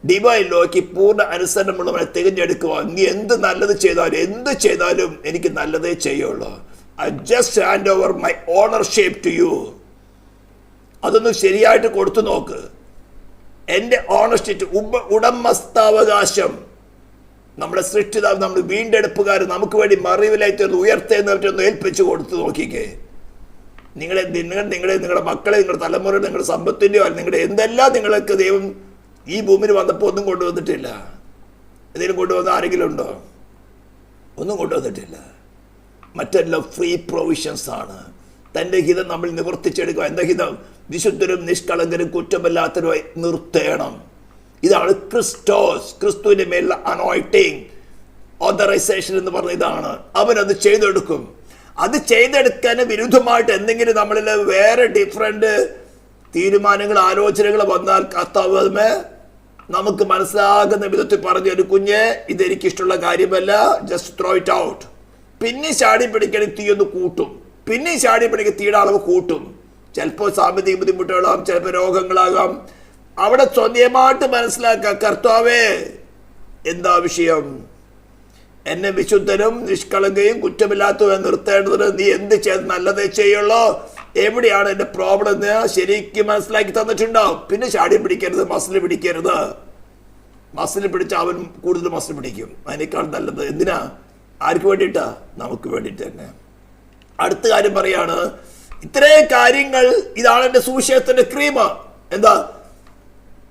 ഡിവൈൻ ലോയ്ക്ക് പൂർണ്ണ അനുസരണമുള്ളവനെ തികഞ്ഞെടുക്കുക. നീ എന്ത് നല്ലത് ചെയ്താലും എനിക്ക് നല്ലതേ ചെയ്യുള്ളൂ. I just hand over my ownership to you. അതൊന്ന് ശരിയായിട്ട് കൊടുത്തു നോക്ക്. എൻ്റെ ഓണർഷിപ്പ്, ഉടമസ്ഥാവകാശം, നമ്മുടെ സൃഷ്ടിതാവ്, നമ്മുടെ വീണ്ടെടുപ്പുകാർ നമുക്ക് വേണ്ടി മറിവിലായി തീർന്ന് ഉയർത്തെഴുന്നേറ്റൊന്ന് ഏൽപ്പിച്ചു കൊടുത്തു നോക്കിക്കേ. നിങ്ങളുടെ മക്കളെ, നിങ്ങളുടെ തലമുറ, നിങ്ങളുടെ സമ്പത്തിൻ്റെയോ നിങ്ങളുടെ എന്തെല്ലാം നിങ്ങൾക്ക് ദൈവം ഈ ഭൂമിയിൽ വന്നപ്പോൾ ഒന്നും കൊണ്ടുവന്നിട്ടില്ല. എന്തെങ്കിലും കൊണ്ടുവന്ന ആരെങ്കിലും ഉണ്ടോ? ഒന്നും കൊണ്ടുവന്നിട്ടില്ല. മറ്റെല്ലാം ഫ്രീ പ്രൊവിഷൻസ് ആണ്. തൻ്റെ ഹിതം നമ്മൾ നിവർത്തിച്ചെടുക്കുക. എന്താ ഹിതം? വിശുദ്ധരും നിഷ്കളങ്കരും കുറ്റമില്ലാത്തവരുമായി നിർത്തേണം. ഇതാണ് ക്രിസ്തുവിന്റെ മേലുള്ള അനോയിറ്റിംഗ്, ഓതറൈസേഷൻ എന്ന് പറഞ്ഞ ഇതാണ്. അവനത് ചെയ്തെടുക്കും. അത് ചെയ്തെടുക്കാൻ വിരുദ്ധമായിട്ട് എന്തെങ്കിലും നമ്മളിൽ വേറെ ഡിഫറെന്റ് തീരുമാനങ്ങൾ, ആലോചനകൾ വന്നാൽ കർത്താവ് നമുക്ക് മനസ്സിലാകുന്ന വിധത്തിൽ പറഞ്ഞു തരും, കുഞ്ഞെ ഇതെനിക്കിഷ്ടമുള്ള കാര്യമല്ല, ജസ്റ്റ് ത്രോ ഇറ്റ് ഔട്ട്. പിന്നെ ചാടി പിടിക്കണമെങ്കിൽ തീ ഒന്ന് കൂട്ടും, പിന്നെ ചാടി പിടിക്കുക തീയുടെ അളവ് കൂട്ടും. ചിലപ്പോൾ സാമ്പത്തിക ബുദ്ധിമുട്ടുകളാകാം, ചിലപ്പോൾ രോഗങ്ങളാകാം. അവിടെ സ്വന്തമായിട്ട് മനസ്സിലാക്കുക, കർത്താവേ എന്താ വിഷയം? എന്നെ വിശുദ്ധനും നിഷ്കളങ്കയും കുറ്റമില്ലാത്തവരും നിർത്തേണ്ടതിന് നീ എന്ത് ചെയ്ത് നല്ലതേ ചെയ്യുള്ളൂ. എവിടെയാണ് എൻ്റെ പ്രോബ്ലം എന്ന് ശരിക്കും മനസ്സിലാക്കി തന്നിട്ടുണ്ടാവും. പിന്നെ ചാടി പിടിക്കരുത്, മസിൽ പിടിക്കരുത്. മസിൽ പിടിച്ച അവൻ കൂടുതൽ മസിൽ പിടിക്കും. അതിനേക്കാൾ നല്ലത് എന്തിനാ? ആർക്ക് വേണ്ടിയിട്ടാ? നമുക്ക് വേണ്ടിയിട്ട് തന്നെ. അടുത്ത കാര്യം പറയാണ്, ഇത്രയും കാര്യങ്ങൾ, ഇതാണ് എൻ്റെ സുവിശേഷത്തിന്റെ ക്രീം. എന്താ?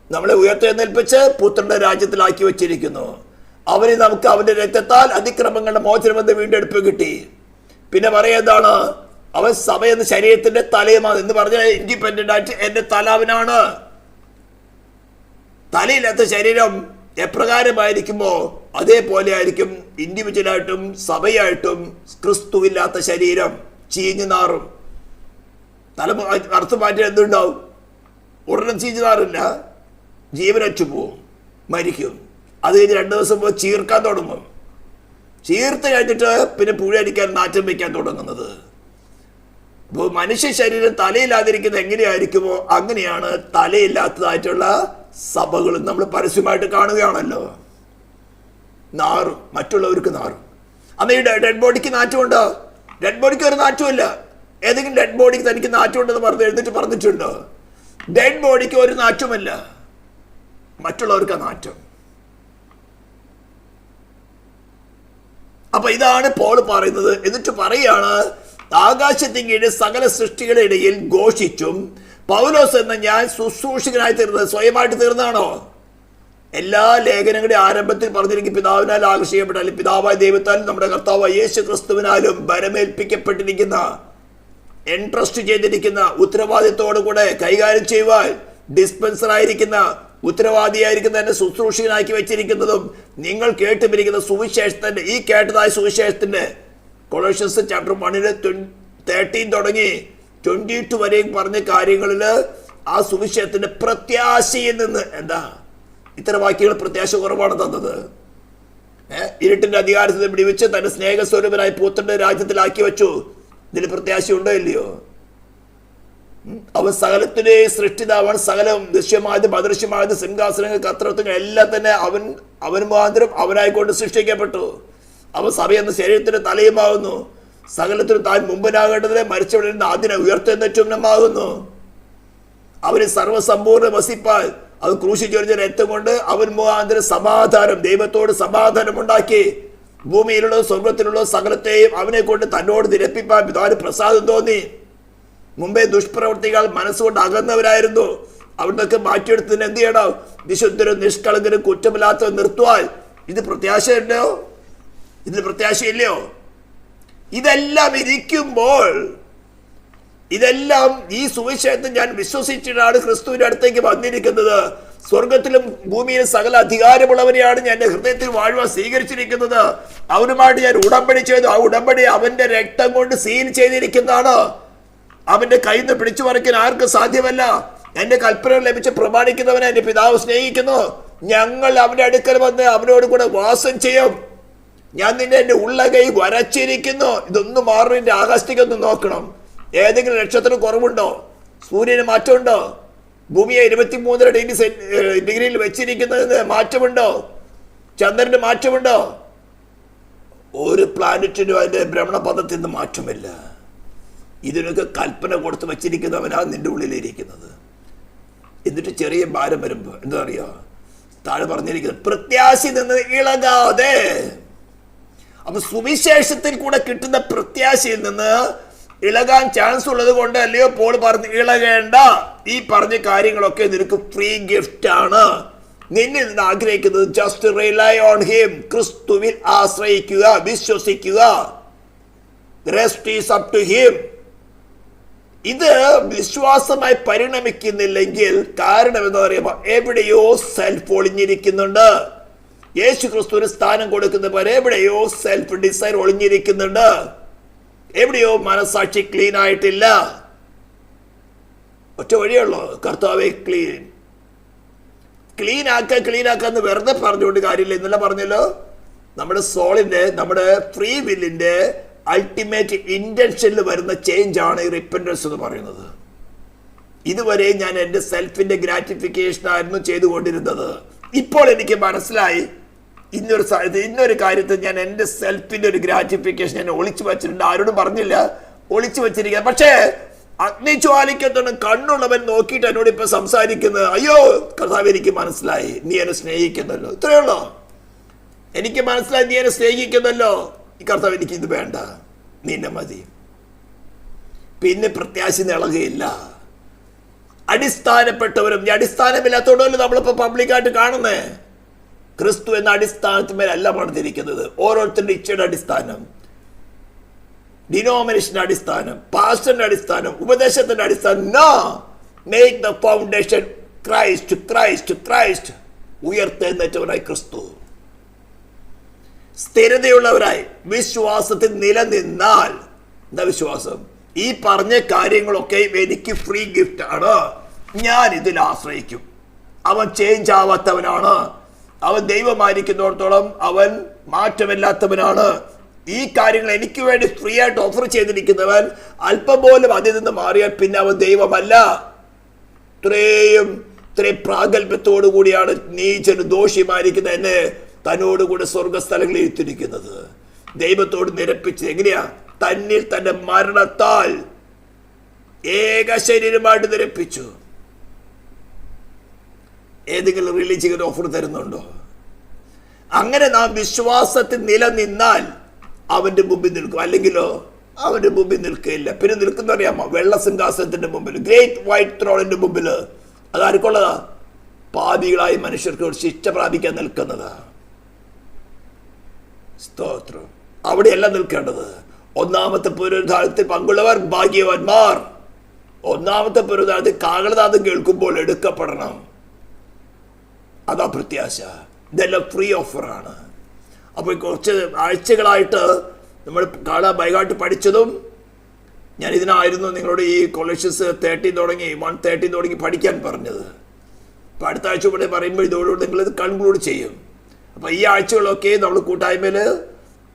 നമ്മളെ ഉയർത്തെഴുന്നേൽപ്പിച്ച് പുത്രന്റെ രാജ്യത്തിലാക്കി വെച്ചിരിക്കുന്നു. അവന് നമുക്ക് അവന്റെ രക്തത്താൽ അതിക്രമങ്ങളുടെ മോചനമെന്ന വീണ്ടെടുപ്പ് കിട്ടി. പിന്നെ പറയുന്നതാണ്, അവൻ സഭ എന്ന ശരീരത്തിന്റെ തലയുമാണ് എന്ന് പറഞ്ഞാൽ ഇൻഡിപെൻഡന്റ് ആയിട്ട് എന്റെ തല അവനാണ്. തലയില്ലാത്ത ശരീരം എപ്രകാരമായിരിക്കുമോ അതേപോലെ ആയിരിക്കും ഇൻഡിവിജ്വലായിട്ടും സഭയായിട്ടും ക്രിസ്തുവില്ലാത്ത ശരീരം ചീഞ്ഞു നാറും. തല അർത്ഥം മാറ്റി എന്തുണ്ടാവും? ഉടനെ ചീഞ്ഞു നാറില്ല, ജീവനറ്റു പോവും, മരിക്കും. അത് കഴിഞ്ഞ് 2 ദിവസം പോയി ചീർക്കാൻ തുടങ്ങും. ചീർത്ത് കഴിഞ്ഞിട്ട് പിന്നെ പുഴയടിക്കാൻ നാറ്റം വയ്ക്കാൻ തുടങ്ങുന്നത്. ഇപ്പോൾ മനുഷ്യ ശരീരം തലയില്ലാതിരിക്കുന്നത് എങ്ങനെയായിരിക്കുമോ അങ്ങനെയാണ് തലയില്ലാത്തതായിട്ടുള്ള സഭകളും നമ്മൾ പരസ്യമായിട്ട് കാണുകയാണല്ലോ. നാറും, മറ്റുള്ളവർക്ക് നാറും. അന്ന് ഈ ഡെഡ് ബോഡിക്ക് നാറ്റമുണ്ടോ? ഡെഡ് ബോഡിക്ക് ഒരു നാറ്റമില്ല. ഏതെങ്കിലും ഡെഡ് ബോഡിക്ക് തനിക്ക് നാറ്റമുണ്ടെന്ന് പറഞ്ഞ് എഴുന്നിട്ട് പറഞ്ഞിട്ടുണ്ടോ? ഡെഡ് ബോഡിക്ക് ഒരു നാറ്റമില്ല, മറ്റുള്ളവർക്ക് നാറ്റം. അപ്പൊ ഇതാണ് പോൾ പറയുന്നത്. എന്നിട്ട് പറയാണ്, ആകാശത്തിന് കീഴിൽ സകല സൃഷ്ടികളുടെ ഇടയിൽ ഘോഷിച്ചും പൗലോസ് എന്ന ഞാൻ ശുശ്രൂഷകനായി തീർന്നത് സ്വയമായിട്ട് തീർന്നാണോ? എല്ലാ ലേഖനങ്ങളുടെ ആരംഭത്തിൽ പറഞ്ഞിരിക്കും, പിതാവിനാൽ ആകർഷിക്കപ്പെട്ടാലും പിതാവായ ദൈവത്താലും നമ്മുടെ കർത്താവായ യേശു ക്രിസ്തുവിനാലും ഭരമേൽപ്പിക്കപ്പെട്ടിരിക്കുന്ന, എൻട്രസ്റ്റ് ചെയ്തിരിക്കുന്ന, ഉത്തരവാദിത്തോടു കൂടെ കൈകാര്യം ചെയ്യുവാൻ ഡിസ്പെൻസർ ആയിരിക്കുന്ന, ഉത്തരവാദിയായിരിക്കുന്ന, എന്നെ ശുശ്രൂഷകനാക്കി വെച്ചിരിക്കുന്നതും നിങ്ങൾ കേട്ടുപിരിക്കുന്ന സുവിശേഷത്തിന്റെ, ഈ കേട്ടതായ സുവിശേഷത്തിന്റെ കൊളോഷ്യൻസ് ചാപ്റ്റർ 1:13 തുടങ്ങി 22 വരെയും പറഞ്ഞ കാര്യങ്ങളിൽ ആ സുവിശേഷത്തിന്റെ പ്രത്യാശയിൽ നിന്ന് എന്താ ഇത്തരം വാക്യങ്ങൾ പ്രത്യാശ കുറവാണ് തന്നത്. ഇരുട്ടിന്റെ അധികാരത്തിൽ പിടിവെച്ച് തന്റെ സ്നേഹസ്വരൂപനായി പുത്രന്റെ രാജ്യത്തിലാക്കി വെച്ചു. ഇതിൽ പ്രത്യാശയുണ്ടോ ഇല്ലയോ? അവൻ സകലത്തിന്റെ സൃഷ്ടിതാവാണ്. സകലം ദൃശ്യമായത് അദൃശ്യമായത്, സിംഹാസനങ്ങൾ, കർത്തൃത്വങ്ങൾ എല്ലാം തന്നെ അവൻ മുഖാന്തരം അവനായിക്കൊണ്ട് സൃഷ്ടിക്കപ്പെട്ടു. അവൻ സഭ എന്ന ശരീരത്തിന്റെ തലയുമാകുന്നു. സകലത്തിനും താൻ മുമ്പനാകേണ്ടതിനെ മരിച്ചവരിൽ നിന്ന് ആദ്യം ഉയർത്തെഴുന്നേറ്റവനുമാകുന്നു. അവന് സർവ്വസമ്പൂർണ്ണ വസിപ്പാൽ അവൻ ക്രൂശി ചൊരിഞ്ഞ രക്തം കൊണ്ട് അവൻ മുഖാന്തരം സമാധാനം, ദൈവത്തോട് സമാധാനം ഉണ്ടാക്കി. ഭൂമിയിലുള്ള സ്വർഗത്തിലുള്ള സകലത്തെയും അവനെ കൊണ്ട് തന്നോട് നിരപ്പിപ്പാൻ പിതാവിന് പ്രസാദം തോന്നി. മുമ്പേ ദുഷ്പ്രവർത്തികൾ മനസ്സുകൊണ്ട് അകന്നവരായിരുന്നു. അവിടുന്നൊക്കെ മാറ്റിയെടുത്തതിന് എന്ത് ചെയ്യണം? വിശുദ്ധരും നിഷ്കളങ്കരും കുറ്റമില്ലാത്തവർ നിർത്തുവാൻ. ഇത് പ്രത്യാശയുണ്ടോ? ഇതിന് പ്രത്യാശയില്ലയോ? ഇതെല്ലാം ഇരിക്കുമ്പോൾ, ഇതെല്ലാം ഈ സുവിശേഷത്തിൽ ഞാൻ വിശ്വസിച്ചിട്ടാണ് ക്രിസ്തുവിന്റെ അടുത്തേക്ക് വന്നിരിക്കുന്നത്. സ്വർഗത്തിലും ഭൂമിയിലും സകല അധികാരമുള്ളവരെയാണ് ഞാൻ എൻ്റെ ഹൃദയത്തിൽ വാഴുവാൻ സ്വീകരിച്ചിരിക്കുന്നത്. അവനുമായിട്ട് ഞാൻ ഉടമ്പടി ചെയ്തു. ആ ഉടമ്പടി അവന്റെ രക്തം കൊണ്ട് സീൽ ചെയ്തിരിക്കുന്നതാണ്. അവന്റെ കയ്യിൽ നിന്ന് പിടിച്ചു പറിക്കാൻ ആർക്കും സാധ്യമല്ല. എന്റെ കൽപ്പനകൾ ലഭിച്ച് പ്രമാണിക്കുന്നവനെ എന്റെ പിതാവ് സ്നേഹിക്കുന്നു. ഞങ്ങൾ അവന്റെ അടുക്കൽ വന്ന് അവനോട് കൂടെ വാസം ചെയ്യും. ഞാൻ നിന്നെ എന്റെ ഉള്ള കൈ വരച്ചിരിക്കുന്നു. ഇതൊന്നും മാറുന്നതിന്റെ ആകാശത്തേക്കൊന്ന് നോക്കണം. ഏതെങ്കിലും നക്ഷത്രം കുറവുണ്ടോ? സൂര്യന് മാറ്റമുണ്ടോ? ഭൂമിയെ 23.5 വെച്ചിരിക്കുന്നതിന് മാറ്റമുണ്ടോ? ചന്ദ്രന് മാറ്റമുണ്ടോ? ഒരു പ്ലാനറ്റിനും അതിന്റെ ഭ്രമണപഥത്തിൽ നിന്ന് മാറ്റമില്ല. ഇതിനൊക്കെ കൽപ്പന കൊടുത്ത് വച്ചിരിക്കുന്നവനാണ് നിന്റെ ഉള്ളിലിരിക്കുന്നത്. എന്നിട്ട് ചെറിയ ഭാരം വരുമ്പോ എന്താ അറിയോ? താഴെ പറഞ്ഞിരിക്കുന്നത് പ്രത്യാശ നിന്ന് ഇളകാതെ. അപ്പൊ സുവിശേഷത്തിൽ കൂടെ കിട്ടുന്ന പ്രത്യാശയിൽ നിന്ന് ഇളകാൻ ചാൻസ് ഉള്ളത് കൊണ്ട് അല്ലയോ പോൾ പറഞ്ഞ് ഇളകേണ്ട. ഈ പറഞ്ഞ കാര്യങ്ങളൊക്കെ നിനക്ക് ഫ്രീ ഗിഫ്റ്റ് ആണ്. നിന്നിൽ നിന്ന് ആഗ്രഹിക്കുന്നത് ജസ്റ്റ് റിലൈ ഓൺ ഹിം. ക്രിസ്തുവിൽ ആശ്രയിക്കുക, വിശ്വസിക്കുക. Rest is up to him. ഇത് വിശ്വാസമായി പരിണമിക്കുന്നില്ലെങ്കിൽ കാരണം എന്താ പറയുക? എവിടെയോ സെൽഫ് ഒളിഞ്ഞിരിക്കുന്നുണ്ട്. യേശു ക്രിസ്തുവിന് സ്ഥാനം കൊടുക്കുന്ന പോലെ എവിടെയോ സെൽഫ് ഡിസൈർ ഒളിഞ്ഞിരിക്കുന്നുണ്ട്. എവിടെയോ മനസാക്ഷി ക്ലീൻ ആയിട്ടില്ല. ഒറ്റ വഴിയുള്ളൂ, കർത്താവെ ക്ലീൻ ആക്കാന്ന് വെറുതെ പറഞ്ഞുകൊണ്ട് കാര്യമില്ല. ഇന്നലെ പറഞ്ഞല്ലോ, നമ്മുടെ സോളിന്റെ, നമ്മുടെ ഫ്രീ വില്ലിന്റെ അൾട്ടിമേറ്റ് ഇന്റൻഷനിൽ വരുന്ന ചേഞ്ച് ആണ് ഈ റിപ്പൻറ്റൻസ് എന്ന് പറയുന്നത്. ഇതുവരെ ഞാൻ എൻ്റെ സെൽഫിന്റെ ഗ്രാറ്റിഫിക്കേഷൻ ആയിരുന്നു ചെയ്തുകൊണ്ടിരുന്നത്. ഇപ്പോൾ എനിക്ക് മനസ്സിലായി ഇന്നൊരു കാര്യത്തിൽ ഞാൻ എൻ്റെ സെൽഫിന്റെ ഒരു ഗ്രാറ്റിഫിക്കേഷൻ ഞാൻ ഒളിച്ചു വച്ചിട്ടുണ്ട്. ആരോടും പറഞ്ഞില്ല, ഒളിച്ചു വച്ചിരിക്കുക. പക്ഷേ അഗ്നിജ്വാലിക്കത്തോളം കണ്ണുള്ളവൻ നോക്കിയിട്ട് എന്നോട് ഇപ്പൊ സംസാരിക്കുന്നത്, അയ്യോ കർത്താവ് എനിക്ക് മനസ്സിലായി, നീ എന്നെ സ്നേഹിക്കുന്നല്ലോ. ഇത്രയുള്ളൂ. എനിക്ക് മനസ്സിലായി, നീ എന്നെ സ്നേഹിക്കുന്നല്ലോ. ഈ കർത്താവ് എനിക്ക് ഇത് വേണ്ട, നിന്നെ മതി. പിന്നെ പ്രത്യാശ ഇളകുകയില്ല. അടിസ്ഥാനപ്പെട്ടവരും അടിസ്ഥാനമില്ലാത്തവരും നമ്മളിപ്പോ പബ്ലിക്കായിട്ട് കാണുന്നേ. ക്രിസ്തു എന്ന അടിസ്ഥാനത്തിന്മേലല്ല പണിതിരിക്കുന്നത്. ഓരോരുത്തരുടെ ഇച്ഛയുടെ അടിസ്ഥാനം, ഡിനോമിനേഷന്റെ അടിസ്ഥാനം, പാസ്റ്ററിന്റെ അടിസ്ഥാനം, ഉപദേശത്തിന്റെ അടിസ്ഥാനം. No, make the foundation Christ, Christ, Christ. ഉയർത്തെഴുന്നേറ്റവനായി ക്രിസ്തു. സ്ഥിരതയുള്ളവരായി വിശ്വാസത്തിൽ നിലനിന്നാൽ, എന്താ വിശ്വാസം? ഈ പറഞ്ഞ കാര്യങ്ങളൊക്കെ എനിക്ക് ഫ്രീ ഗിഫ്റ്റ് ആണ്. ഞാൻ ഇതിൽ ആശ്രയിക്കും. അവൻ ചേഞ്ച് ആവാത്തവനാണ്. അവൻ ദൈവമായിരിക്കുന്നിടത്തോളം അവൻ മാറ്റമില്ലാത്തവനാണ്. ഈ കാര്യങ്ങൾ എനിക്ക് വേണ്ടി ഫ്രീ ആയിട്ട് ഓഫർ ചെയ്തിരിക്കുന്നവൻ അല്പം പോലും അതിൽ നിന്ന് മാറിയാൽ പിന്നെ അവൻ ദൈവമല്ല. ഇത്രയും പ്രാഗൽഭ്യത്തോടു കൂടിയാണ് നീചന് ദോഷിമായിരിക്കുന്ന എന്നെ തന്നോടുകൂടെ സ്വർഗസ്ഥലങ്ങളിൽ എത്തിയിരിക്കുന്നത്. ദൈവത്തോട് നിരപ്പിച്ച് എങ്ങനെയാ? തന്നിൽ തന്റെ മരണത്താൽ ഏക ശരീരമായിട്ട് നിരപ്പിച്ചു. ഏതെങ്കിലും റിലീജിയൻ ഓഫർ തരുന്നുണ്ടോ? അങ്ങനെ നാം വിശ്വാസത്തിൽ നിലനിന്നാൽ അവന്റെ മുമ്പിൽ നിൽക്കും. അല്ലെങ്കിലോ അവന്റെ മുമ്പിൽ നിൽക്കുകയില്ല. പിന്നെ നിൽക്കുന്ന അറിയാമോ? വെള്ള സിംഹാസനത്തിന്റെ മുമ്പിൽ, ഗ്രേറ്റ് വൈറ്റ് ത്രോണിന്റെ മുമ്പിൽ. അതാർക്കുള്ളതാ? പാപികളായ മനുഷ്യർക്ക് ശിക്ഷ പ്രാപിക്കാൻ നിൽക്കുന്നതാ. സ്തോത്രം. അവിടെയല്ല നിൽക്കേണ്ടത്. ഒന്നാമത്തെ പുനരുദ്ധാനത്തിൽ പങ്കുള്ളവർ ഭാഗ്യവാന്മാർ. ഒന്നാമത്തെ പുനരുദ്ധാനത്തിൽ കാഹളനാദം കേൾക്കുമ്പോൾ എടുക്കപ്പെടണം. അതാ പ്രത്യാശ. ഇതെല്ലാം ഫ്രീ ഓഫറാണ്. അപ്പോൾ കുറച്ച് ആഴ്ചകളായിട്ട് നമ്മൾ ബൈഹാർട്ട് പഠിച്ചതും ഞാൻ ഇതിനായിരുന്നു നിങ്ങളോട് ഈ കൊളേഷ്യസ് 1:30 തുടങ്ങി പഠിക്കാൻ പറഞ്ഞത്. അപ്പം അടുത്ത ആഴ്ച കൂടെ പറയുമ്പോൾ ഇതോടുകൂടി നിങ്ങളിത് കൺക്ലൂഡ് ചെയ്യും. അപ്പോൾ ഈ ആഴ്ചകളൊക്കെ നമ്മൾ കൂട്ടായ്മയിൽ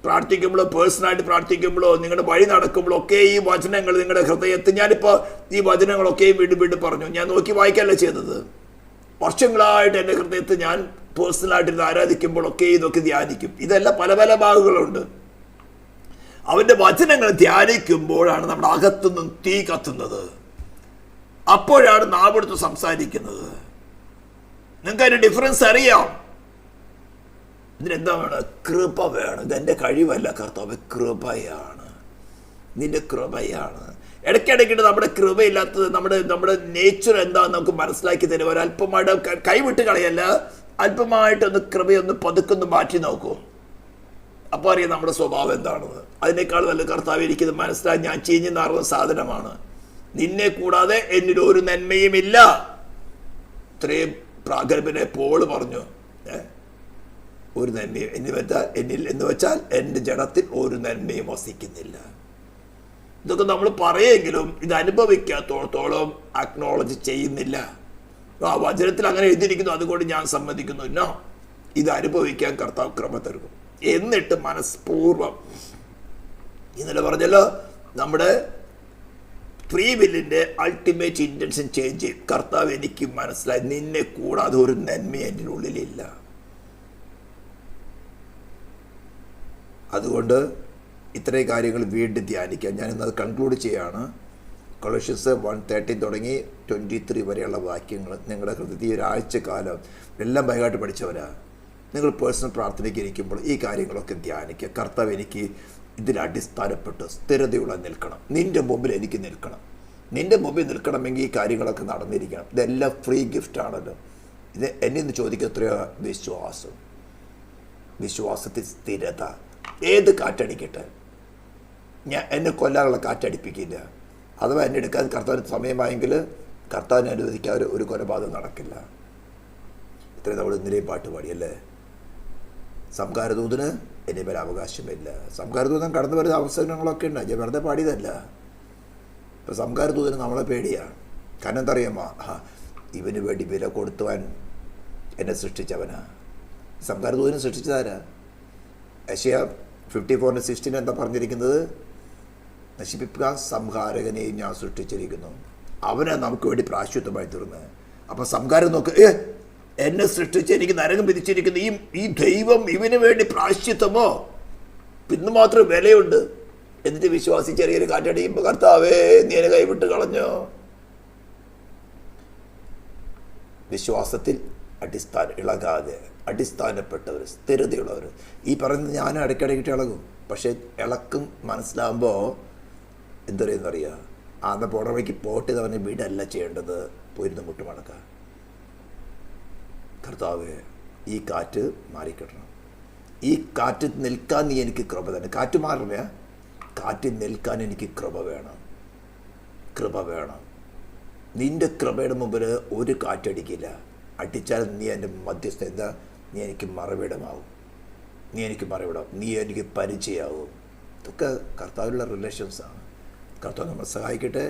പ്രാർത്ഥിക്കുമ്പോഴോ പേഴ്സണലായിട്ട് പ്രാർത്ഥിക്കുമ്പോഴോ നിങ്ങളുടെ വഴി നടക്കുമ്പോഴോ ഒക്കെ ഈ വചനങ്ങൾ നിങ്ങളുടെ ഹൃദയത്തിൽ, ഞാനിപ്പോൾ ഈ വചനങ്ങളൊക്കെ വീണ്ടും പറഞ്ഞു. ഞാൻ നോക്കി വായിക്കല്ല ചെയ്തത്. വർഷങ്ങളായിട്ട് എൻ്റെ ഹൃദയത്തിൽ ഞാൻ പേഴ്സണലായിട്ട് ഇത് ആരാധിക്കുമ്പോഴൊക്കെ ഇതൊക്കെ ധ്യാനിക്കും. ഇതെല്ലാം പല പല ഭാഗങ്ങളുണ്ട്. അവൻ്റെ വചനങ്ങൾ ധ്യാനിക്കുമ്പോഴാണ് നമ്മുടെ അകത്തുനിന്നും തീ കത്തുന്നത്. അപ്പോഴാണ് നാവെടുത്ത് സംസാരിക്കുന്നത്. നിങ്ങൾക്ക് അതിൻ്റെ ഡിഫറൻസ് അറിയാം. ഇതിനെന്താ വേണം? കൃപ വേണം. ഇതെൻ്റെ കഴിവല്ല കർത്താവ്, കൃപയാണ്, നിന്റെ കൃപയാണ്. ഇടയ്ക്കിടയ്ക്കിട്ട് നമ്മുടെ കൃപയില്ലാത്തത് നമ്മുടെ നേച്ചർ എന്താണെന്ന് നമുക്ക് മനസ്സിലാക്കി തരും. ഒരല്പമായിട്ട് കൈവിട്ട് കളയല്ല, അല്പമായിട്ടൊന്ന് കൃപയൊന്ന് പതുക്കൊന്ന് മാറ്റി നോക്കൂ. അപ്പോൾ അറിയാം നമ്മുടെ സ്വഭാവം എന്താണെന്ന്. അതിനേക്കാൾ നല്ല കർത്താവ് എനിക്കിത് മനസ്സിലായി, ഞാൻ ചീഞ്ഞു നാറുന്ന സാധനമാണ്, നിന്നെ കൂടാതെ എന്നിൽ ഒരു നന്മയുമില്ല. ഇത്രയും പ്രാഗൽഭ്യനെ പോള് പറഞ്ഞു. ഒരു നന്മയും എന്ന് വെച്ചാൽ എൻ്റെ ജഡത്തിൽ ഒരു നന്മയും വസിക്കുന്നില്ല. ഇതൊക്കെ നമ്മൾ പറയുമെങ്കിലും ഇത് അനുഭവിക്കാത്തോളത്തോളം അക്നോളജ് ചെയ്യുന്നില്ല. ആ വചനത്തിൽ അങ്ങനെ എഴുതിയിരിക്കുന്നു, അതുകൊണ്ട് ഞാൻ സമ്മതിക്കുന്നു. നോ, ഇത് അനുഭവിക്കാൻ കർത്താവ് ക്രമ തരും. എന്നിട്ട് മനസ്പൂർവം, ഇന്നലെ പറഞ്ഞല്ലോ, നമ്മുടെ ഫ്രീ വില്ലിൻ്റെ അൾട്ടിമേറ്റ് ഇൻറ്റൻഷൻ ചേഞ്ച് ചെയ്യും. കർത്താവ് എനിക്ക് മനസ്സിലായി, നിന്നെ കൂടാതെ ഒരു നന്മ എൻ്റെ ഉള്ളിലില്ല. അതുകൊണ്ട് ഇത്രയും കാര്യങ്ങൾ വീണ്ടും ധ്യാനിക്കാം. ഞാനിന്നത് കൺക്ലൂഡ് ചെയ്യുകയാണ്. കൊളോഷ്യൻസ് 1:13 തുടങ്ങി 23 വരെയുള്ള വാക്യങ്ങൾ നിങ്ങളുടെ ഹൃദയത്തിൽ ഒരാഴ്ച കാലം എല്ലാം ഭയമായിട്ട് പഠിച്ചവരാ. നിങ്ങൾ പേഴ്സണൽ പ്രാർത്ഥനയ്ക്ക് ഇരിക്കുമ്പോൾ ഈ കാര്യങ്ങളൊക്കെ ധ്യാനിക്കുക. കർത്താവ് എനിക്ക് ഇതിൽ അടിസ്ഥാനപ്പെട്ട് സ്ഥിരതയുള്ള നിൽക്കണം, നിൻ്റെ മുമ്പിൽ എനിക്ക് നിൽക്കണം. നിൻ്റെ മുമ്പിൽ നിൽക്കണമെങ്കിൽ ഈ കാര്യങ്ങളൊക്കെ നടന്നിരിക്കണം. ഇതെല്ലാം ഫ്രീ ഗിഫ്റ്റാണല്ലോ. ഇത് എന്നെ നിന്ന് ചോദിക്കുക, എത്രയോ വിശ്വാസം, വിശ്വാസത്തിൽ സ്ഥിരത. ഏത് കാറ്റടിക്കട്ടെ, എന്നെ കൊല്ലാനുള്ള കാറ്റടിപ്പിക്കില്ല. അഥവാ എന്നെ എടുക്കാൻ കർത്താവിന് സമയമായെങ്കിൽ കർത്താവിനെ അനുവദിക്കാതെ ഒരു കൊലപാതകം നടക്കില്ല. ഇത്രയും നമ്മൾ ഇന്നലെയും പാട്ട് പാടിയല്ലേ. സംഹാരദൂതന് എന്നെ വരെ അവകാശമില്ല. സംഹാരദൂതൻ കടന്നു വരുന്ന അവസരങ്ങളൊക്കെ ഉണ്ട്, ഞാൻ വെറുതെ പാടിയതല്ല. ഇപ്പം സംഹാരദൂതന് നമ്മളെ പേടിയാണ്. കാരണം എന്താ അറിയാമോ, ഇവന് വേണ്ടി വില കൊടുത്തുവാൻ എന്നെ സൃഷ്ടിച്ചവനാ. സംഹാരദൂതനെ സൃഷ്ടിച്ചതാരാ? യെശയ്യാ 54:16 എന്താ പറഞ്ഞിരിക്കുന്നത്? നശിപ്പിക്കാൻ സംഹാരകനെയും ഞാൻ സൃഷ്ടിച്ചിരിക്കുന്നു, അവനെ നമുക്ക് വേണ്ടി പ്രായശ്ചിത്തമായി തീർന്നത്. അപ്പം സംഹാരം നോക്ക്, എന്നെ സൃഷ്ടിച്ച് എനിക്ക് നരകം വിധിച്ചിരിക്കുന്ന ഈ ദൈവം ഇവന് വേണ്ടി പ്രായശ്ചിത്തമോ? ഇന്ന് മാത്രം വിലയുണ്ട്. എന്നിട്ട് വിശ്വാസി ചെറിയൊരു കാറ്റടിക്കുമ്പോൾ കർത്താവേ നീ എന്നെ കൈവിട്ട് കളഞ്ഞോ. വിശ്വാസത്തിൽ ഇളകാതെ അടിസ്ഥാനപ്പെട്ടവർ, സ്ഥിരതയുള്ളവർ. ഈ പറയുന്നത് ഞാൻ ഇടയ്ക്കിടയ്ക്കിട്ട് ഇളകും. പക്ഷേ ഇളക്കും മനസ്സിലാകുമ്പോൾ എന്തറിയാം, അന്ന് പുറമേക്ക് പോട്ട് അവനെ വീടല്ല ചെയ്യേണ്ടത്, പോയിരുന്ന് മുട്ടുമടക്കുക. കർത്താവ് ഈ കാറ്റ് മാറിക്കിട്ടണം, ഈ കാറ്റ് നിൽക്കാൻ നീ എനിക്ക് കൃപ തന്നെ. കാറ്റ് മാറില്ല, കാറ്റ് നിൽക്കാൻ എനിക്ക് കൃപ വേണം, കൃപ വേണം. നിൻ്റെ കൃപയുടെ മുമ്പിൽ ഒരു കാറ്റടിക്കില്ല. അടിച്ചാൽ നീ എൻ്റെ മധ്യസ്ഥ എന്താ, നീ എനിക്ക് മറവിടമാവും, നീ എനിക്ക് പരിചയമാവും. ഇതൊക്കെ കർത്താവിലുള്ള റിലേഷൻസാണ്. കർത്താവ് നമ്മളെ സഹായിക്കട്ടെ.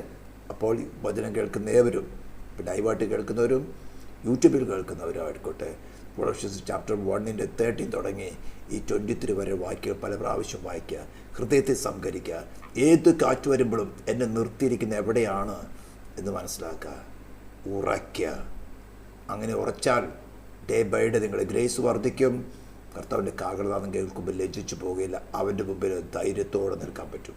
അപ്പോൾ വചനം കേൾക്കുന്ന ഏവരും, ലൈവായിട്ട് കേൾക്കുന്നവരും യൂട്യൂബിൽ കേൾക്കുന്നവരും ആയിക്കോട്ടെ, കൊളോഷ്യൻസ് ചാപ്റ്റർ 1:13 തുടങ്ങി ഈ 23 വരെ വാക്യങ്ങൾ പല പ്രാവശ്യം വായിക്കുക, ഹൃദയത്തെ സംഭരിക്കുക. ഏത് കാറ്റ് വരുമ്പോഴും എന്നെ നിർത്തിയിരിക്കുന്ന എവിടെയാണ് എന്ന് മനസ്സിലാക്കുക, ഉറയ്ക്കുക. അങ്ങനെ ഉറച്ചാൽ ഡേ ബൈ ഡേ നിങ്ങളുടെ ഗ്രേസ് വർദ്ധിക്കും. കർത്താവിൻ്റെ കാഹളനാദം കേൾക്കുമ്പോൾ ലജ്ജിച്ചു പോവുകയില്ല, അവൻ്റെ മുമ്പിൽ ധൈര്യത്തോടെ നിൽക്കാൻ പറ്റും.